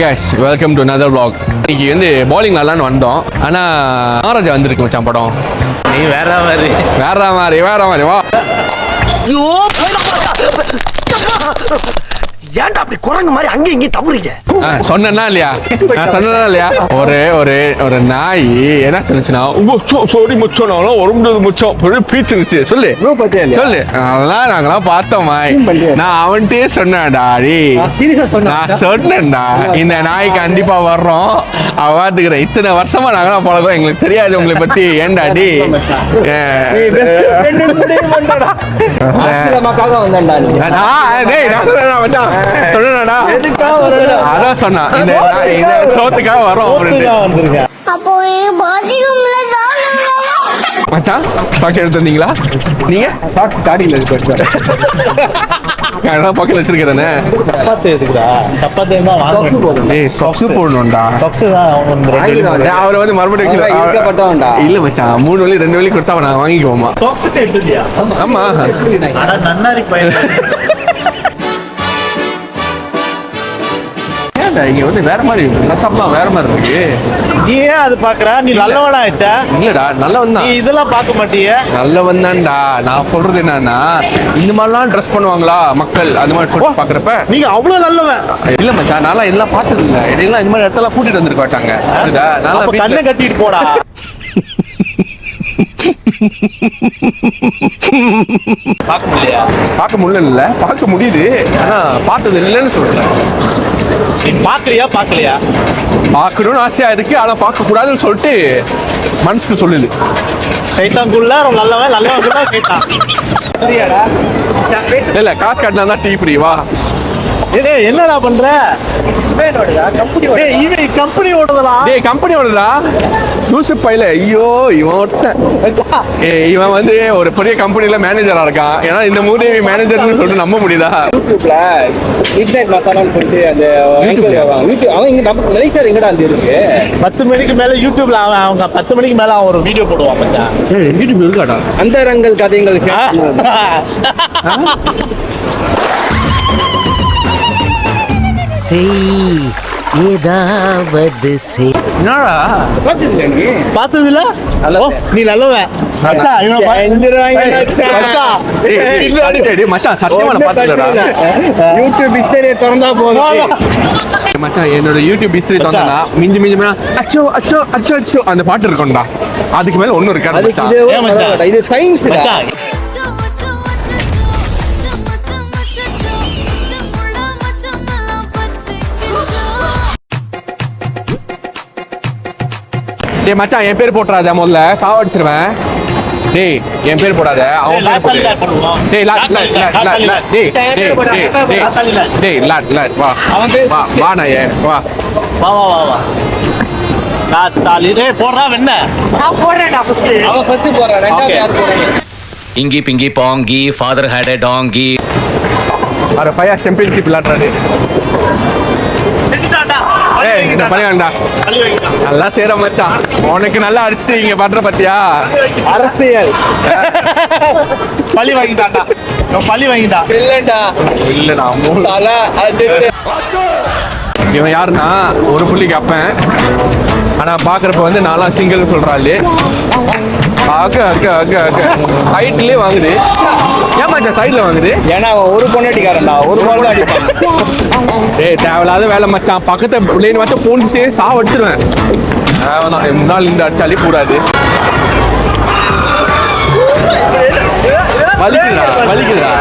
guys, welcome to another vlog. இன்னைக்கு வந்து bowling விளையாடலாம்னு வந்தோம். ஆனா மகாராஜா வந்திருக்கு மச்சான் படம். நீ வேற மாதிரி வா. ஐயோ ஏன்டா அப்படி குரங்கு மாதிரி அங்க இங்க தவறீங்க? சொன்னா இல்லையா ஒரு நாய் என்ன சொல்லுச்சுன்னா சோடி முச்சோம் ஒரு முச்சம் பீச்சுச்சு சொல்லு அதெல்லாம் நாங்களாம் பார்த்தோமா. நான் அவன்கிட்டே சொன்னேன்டா நான் சொன்னேன்டா இந்த நாய் கண்டிப்பா வர்றோம் அவாத்துக்கிறேன். இத்தனை வருஷமா நாங்களாம் பழகம் எங்களுக்கு தெரியாது உங்களை பத்தி. ஏண்டாடி சொன்னடா அதான் சொன்னா இந்த சோத்துக்காக வரோம் அப்படின்னு. மச்சான் சாக்ஸ் எடுத்து வந்தீங்களா? நீங்க சாக்ஸ் ஸ்டார்டிங்ல இருக்கு பக்கத்துல வச்சிருக்கேன். அவர் வந்து மறுபடியும் இல்ல மச்சான் 3 வழி 2 வழி கொடுத்தா நான் வாங்கிக்குவோமா? ஆமா இங்க வந்து வேற மாதிரி ட்ரெஸ்அப்லாம் வேற மாதிரி இருக்கு. நீ ஏன் அது பாக்குற? நீ நல்லவனா ஆச்சா? இல்லடா நல்லவன் தான். நீ இதெல்லாம் பார்க்க மாட்டியே? நல்லவன் தான்டா. நான் சொல்றது என்னன்னா இந்த மாதிரிலாம் ட்ரெஸ் பண்ணுவாங்களா மக்கள் அந்த மாதிரி சொல்லி பாக்குறப்ப நீங்க அவ்வளவு நல்லவன் இல்ல மச்சான். நான் எல்லாம் பார்த்தது இல்ல. இதெல்லாம் இந்த மாதிரி இடத்துல கூட்டிட்டு வந்திருக்க மாட்டாங்க. நான் கண்ணை கட்டிட்டு போடா. பார்க்க முடியல பார்க்க முடியுது. ஆனா பார்த்தது இல்லைன்னு சொல்றேன். பாக்கலையா? பார்க்கணும்னு ஆசையா இருக்கு. ஆனா பார்க்க கூடாதுன்னு சொல்லிட்டு மனசு சொல்லுது. சைத்தாங்குள்ள நல்லவன் சைத்தான். இல்ல காசு காட்டினா தான் டீ ஃப்ரீ. வா என்னடா பண்ற? கம்பெனி ஓடுதா லூசு பையில. ஐயோ இவன் வந்து ஒரு பெரிய கம்பெனில மேனேஜரா இருக்கான். ஏன்னா இந்த மூதேவி மேனேஜர்னு சொல்லிட்டு நம்ப முடியுதா? யூடியூப்ல மிட்நைட் மசாலான்னு சொல்லிட்டு அந்த அவன் இங்க நம்ம மலேசியா எங்கடா அந்த இருக்கு 10 மணிக்கு மேல யூடியூப்ல அவங்க 10 மணிக்கு மேல அவன் ஒரு வீடியோ போடுவான் மச்சான். யூடியூப் இருக்காடா அந்த ரங்கல் கதைகள் ஏதாவது என்னடா பார்த்தது இல்ல? நீ நல்லவன் மச்சான். சத்தியமா பாத்துலடா. யூடியூப் ஹிஸ்டரியை திறந்தா போதும் மச்சான். என்னோட யூடியூப் ஹிஸ்டரி திறந்தா மிஞ்சி அச்சோ அச்சோ அச்சோ அச்சோ அந்த பாட்டு இருக்கும்டா. அதுக்கு மேல ஒண்ணும் இருக்காது. இது சயின்ஸ். டேய் மச்சான் என் பேர் போட்டுறாத. முதல்ல சாவடிச்சிருவேன். டேய் என் பேர் போடாத. அவன் பேர் போடு. டேய் லாட் வா. அவன் பேர் வா நாயே வா. போடுறா வெண்ண. நான் போடுறேன்டா ஃபர்ஸ்ட். அவன் ஃபர்ஸ்ட் போடுறா. ரெண்டாவது யார் போடுறீங்க? இங்கி பிங்கி பாங்கி ஃபாதர் ஹேட் எ டாங்கி. அர ஃபையா சாம்பியன்ஷிப் விளையாடுறாரு. இந்த பழியாண்டா நல்லா சேர மச்சான். உனக்கு நல்லா அடிச்சுட்டு இங்க பண்ற பத்தியா அரசியல் பழி வாங்கிட்டான்டா. இல்லடா இவன் யாருன்னா ஒரு புள்ளிக்கு அப்பன். ஆனா பாக்குறப்ப வந்து நானா சிங்கிள் சொல்றாள். சைட்லயே வாங்குது. ஏமாச்சா சைட்ல வாங்குது? ஏன்னா அவன் ஒரு பொண்ணாட்டிக்காரன்டா. ஒரு பால் தான் அடிப்பான். ஏய் தேவையில்லாத வேலை மச்சான். பக்கத்தை லைன் மட்டும் போன்ஸே சாவடிச்சிருவேன். முன்னாள் இந்த அடிச்சாலே கூடாது. வலிக்குதா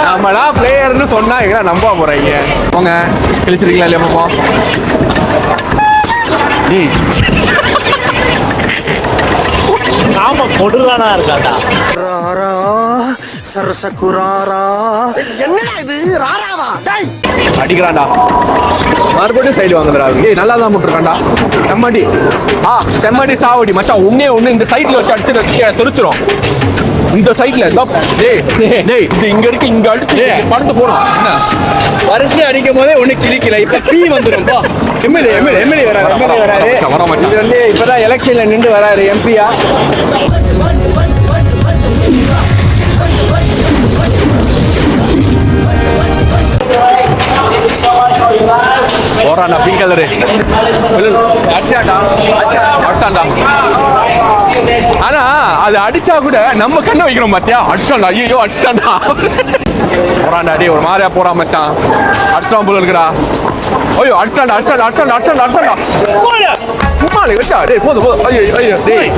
நம்மளா பிளேயர்னு சொன்னா எங்க நம்ப போறீங்க? போங்க கிழிச்சிருக்கீங்களா இல்லையா பாப்போம். ஆமா கொடுறானா இருக்காடா. என்னடா இது ராராவா? அடிக்கிறான்டா. மறுபடியும் சைடு வாங்குறா. ஏய் நல்லா தான் போட்டுருக்கான்டா. செம்மடி சாவடி மச்சான். ஒண்ணு இந்த சைட்ல வச்சு அடிச்சு தெரிச்சிரும். இந்த சைட்ல இது இங்க இருக்கு. இங்க அடிச்சு படுத்து போனோம். வரிசை அடிக்கும் போதே ஒண்ணு கிளிக்கல. இப்ப பீ வந்துடும். எம்எல்ஏ வராரு. இது வந்து இப்பதான் எலெக்ஷன்ல நின்று வராரு எம்பியா. போறான்டா பிங்க் கலரு அடிச்சான்டா. ஆனா அது அடிச்சா கூட நம்ம கண்ணை வைக்கிறோம் பாத்தியா, அடிச்சான்டா, ஐயோ அடிச்சான்டா. போறான்டா டே, ஒரு மாதிரியா போறான் மச்சான், அடிச்சான் போல இருக்குடா. ஐயோ அடிச்சான்டா அடிச்சான்டா அடிச்சான்டா அடிச்சான்டா அடிச்சான்டா. உமாலே வச்சா டே, போதும் போதும். ஐயோ ஐயோ டேய்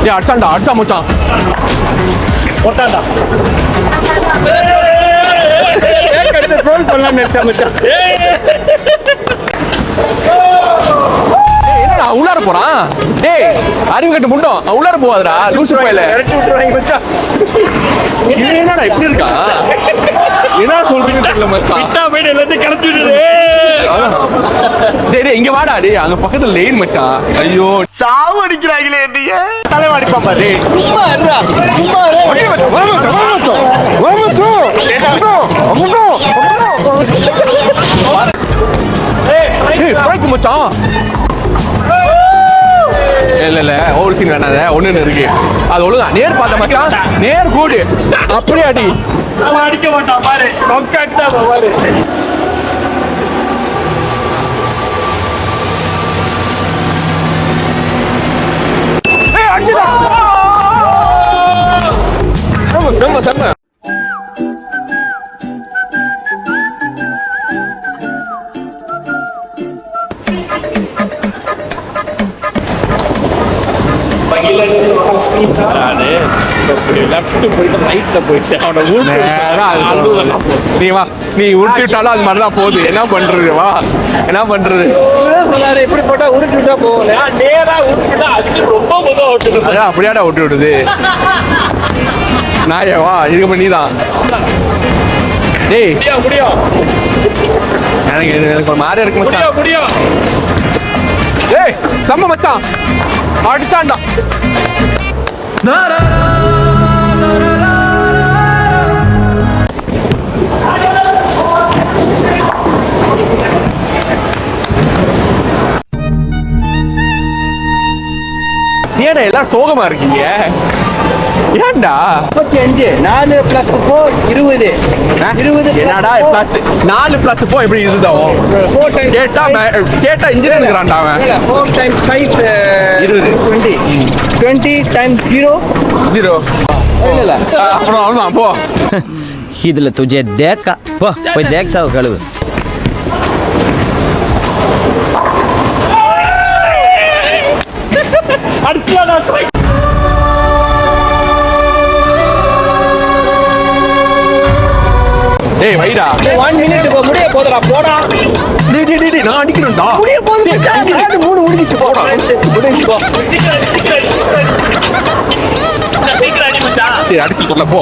டேய், அடிச்சான்டா அடிச்சான் மச்சான், போட்டான்டா. ட்ரோல் பண்ணலாம் நினைச்சா மச்சான். என்னடா உள்ளார போறான் டேய், அறிவு கட்டு முண்டோம், உள்ளார போவாதடா லூசு போயில. விரட்டி விட்டுருவாங்க மச்சான். இவன் என்னடா இப்படி இருக்கான், என்ன சொல்றீங்கன்னு தெரியல மச்சான். டேய் டேய் இங்க வாடா டேய், அங்க பக்கத்துல லைன் மச்சான். ஐயோ சாவு அடிக்கிறாங்களே நீங்க. தலைவா அடிப்பான் பாரு. சும்மா இருடா, சும்மா இரு. வா மச்சான், வா மச்சான், வா மச்சான், வா மச்சான். ஏய் ஸ்ட்ரைக் மச்சான். இல்ல ஒரு சீன் வேணாத, ஒண்ணு இருக்கு அது ஒழுங்கா நேர் பார்த்த மச்சான், நேர் கூடு அப்படியே அடி. அடிக்க மாட்டான் பாரு, நொக்கட்டா பாரு. ஏய் அடிடா. செம்ம செம்ம. நீ உருட்டி விட்டாலும் அது மாதிரிதான் போகுது, என்ன பண்றது, வா என்ன பண்றது. எப்படி போட்டா உருட்டி விட்டா போகல, நேரா விட்டுட்டா அது ரொம்ப முதல் விட்டுட்டு அதான் அப்படியாடா விட்டு விடுது. நாயே வா, இதுக்கு நீதான் டேய். முடியும் எனக்கு ஒரு மாதிரியா இருக்கு மச்சான். முடியும். டேய் செம்ம மச்சான், அடிச்சான்டா. ஏன்டா எல்லாம் சோகமா இருக்கீங்க, ஏன்டா? 35 4 + 4 20. என்னடா பிளஸ் 4 + 4 எப்படி இதுதான் கேட்டா இன்ஜினியருங்கிறான்டா அவன். 4 × 5 20. 20 × 0 0. இல்ல அப்புறம் அவ்வளோதான் போ. இதுல துஜே தேக்கா போ, போய் தேக் சாவு கழுவு. அடிச்சியா டேய் வைடா, 1 minute முடிய போதுடா போடா. டேய் டேய் டேய் நான் அடிக்கிறேன்டா. முடிய போது மச்சான், 3 முடிஞ்சிச்சு போடா. முடிஞ்சிச்சு சரி அடிச்சு சொல்ல போ.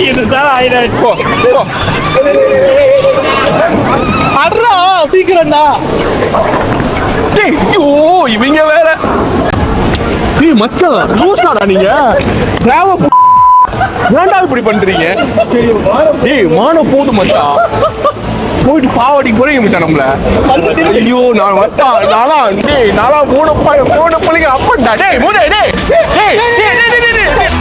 இதுதான் ஆயிரம். போ போ. அட்ரா சீக்கிரம்டா. டேய் ஐயோ இவங்க வேற. டேய் மச்சான் லூசாடா நீங்க, ஏன்டா இப்படி பண்றீங்க? டேய் மானம் போடு மச்சான், போயிட்டு பாவடிக்கு போறீங்க மச்சான் நம்மள. ஐயோ நான் மச்சான் நானா டேய் நானா 3 பிள்ளைங்க அப்பண்டா. டேய் மூணு டேய் டேய் டேய் டேய் டேய்